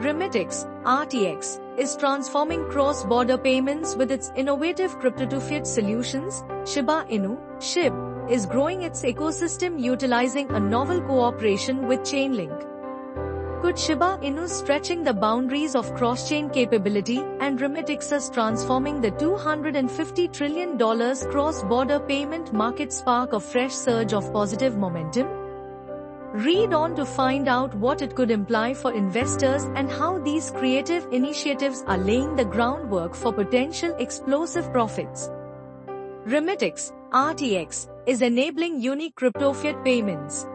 Remitix, RTX, is transforming cross-border payments with its innovative crypto-to-fiat solutions. Shiba Inu, SHIB, is growing its ecosystem utilizing a novel cooperation with Chainlink. Could Shiba Inu stretching the boundaries of cross-chain capability and Remitix's transforming the $250 trillion cross-border payment market spark a fresh surge of positive momentum? Read on to find out what it could imply for investors and how these creative initiatives are laying the groundwork for potential explosive profits. Remitix, RTX, is enabling unique crypto fiat payments.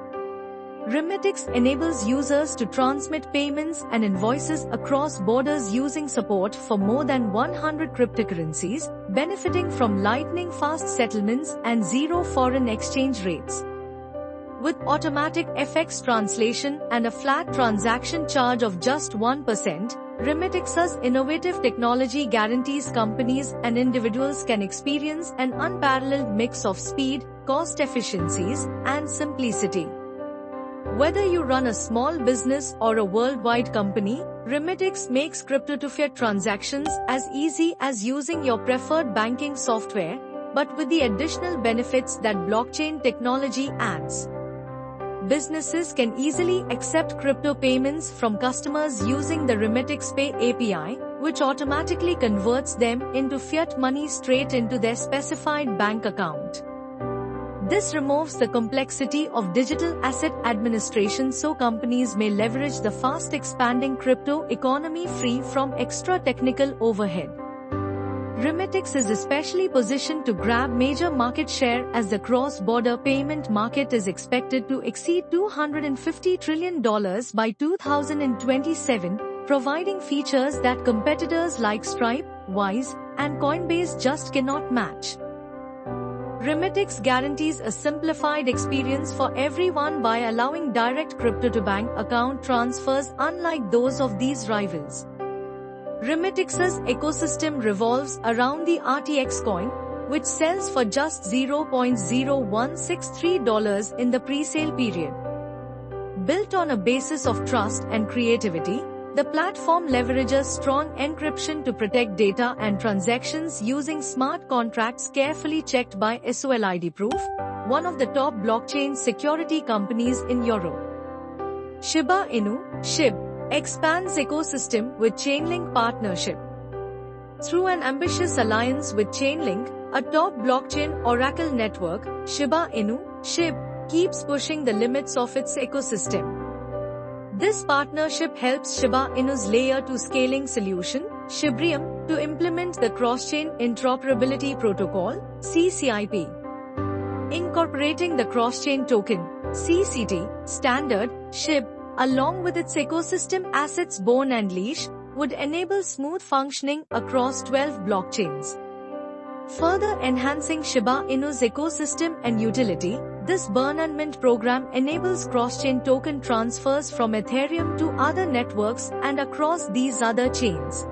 Remitix enables users to transmit payments and invoices across borders using support for more than 100 cryptocurrencies, benefiting from lightning-fast settlements and zero foreign exchange rates. With automatic FX translation and a flat transaction charge of just 1%, Remitix's innovative technology guarantees companies and individuals can experience an unparalleled mix of speed, cost efficiencies, and simplicity. Whether you run a small business or a worldwide company, Remitix makes crypto-to-fiat transactions as easy as using your preferred banking software, but with the additional benefits that blockchain technology adds. Businesses can easily accept crypto payments from customers using the Remitix Pay API, which automatically converts them into fiat money straight into their specified bank account. This removes the complexity of digital asset administration so companies may leverage the fast expanding crypto economy free from extra technical overhead. Remitix is especially positioned to grab major market share as the cross-border payment market is expected to exceed $250 trillion by 2027, providing features that competitors like Stripe, Wise, and Coinbase just cannot match. Remitix guarantees a simplified experience for everyone by allowing direct crypto-to-bank account transfers unlike those of these rivals. Remitix's ecosystem revolves around the RTX coin, which sells for just $0.0163 in the pre-sale period. Built on a basis of trust and creativity, the platform leverages strong encryption to protect data and transactions using smart contracts carefully checked by Solid Proof, one of the top blockchain security companies in Europe. Shiba Inu, SHIB, expands ecosystem with Chainlink partnership. Through an ambitious alliance with Chainlink, a top blockchain oracle network, Shiba Inu, SHIB, keeps pushing the limits of its ecosystem. This partnership helps Shiba Inu's Layer 2 scaling solution, Shibrium, to implement the Cross-Chain Interoperability Protocol, CCIP. Incorporating the Cross-Chain Token, CCT, standard, SHIB, along with its ecosystem assets Bone and Leash, would enable smooth functioning across 12 blockchains. Further enhancing Shiba Inu's ecosystem and utility, this Burn and Mint program enables cross-chain token transfers from Ethereum to other networks and across these other chains.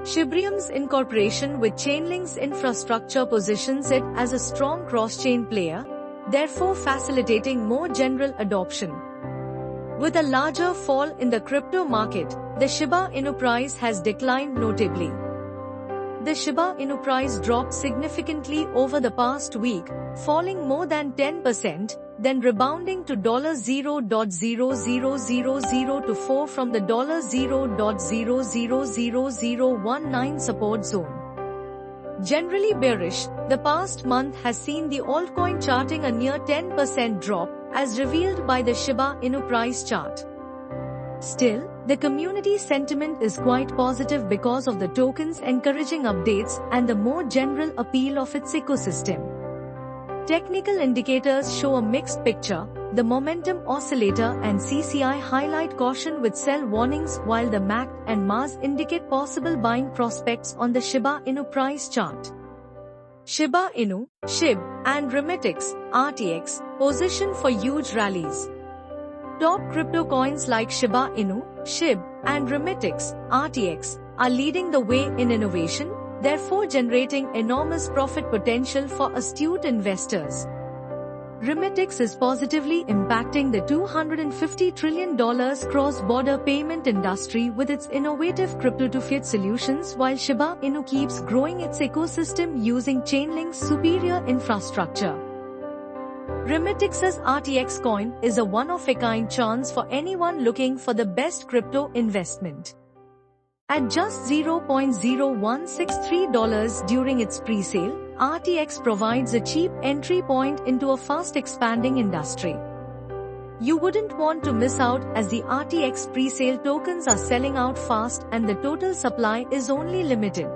Shibrium's incorporation with Chainlink's infrastructure positions it as a strong cross-chain player, therefore facilitating more general adoption. With a larger fall in the crypto market, the Shiba Inu price has declined notably. The Shiba Inu price dropped significantly over the past week, falling more than 10%, then rebounding to $0.000004 from the $0.000019 support zone. Generally bearish, the past month has seen the altcoin charting a near 10% drop, as revealed by the Shiba Inu price chart. Still, the community sentiment is quite positive because of the token's encouraging updates and the more general appeal of its ecosystem. Technical indicators show a mixed picture. The momentum oscillator and CCI highlight caution with sell warnings while the MACD and MAS indicate possible buying prospects on the Shiba Inu price chart. Shiba Inu, SHIB, and Remitix, RTX, position for huge rallies. Top crypto coins like Shiba Inu, SHIB, and Remitix, RTX, are leading the way in innovation, therefore generating enormous profit potential for astute investors. Remitix is positively impacting the $250 trillion cross-border payment industry with its innovative crypto-to-fiat solutions, while Shiba Inu keeps growing its ecosystem using Chainlink's superior infrastructure. Remitix's RTX coin is a one-of-a-kind chance for anyone looking for the best crypto investment. At just $0.0163 during its pre-sale, RTX provides a cheap entry point into a fast-expanding industry. You wouldn't want to miss out, as the RTX pre-sale tokens are selling out fast and the total supply is only limited.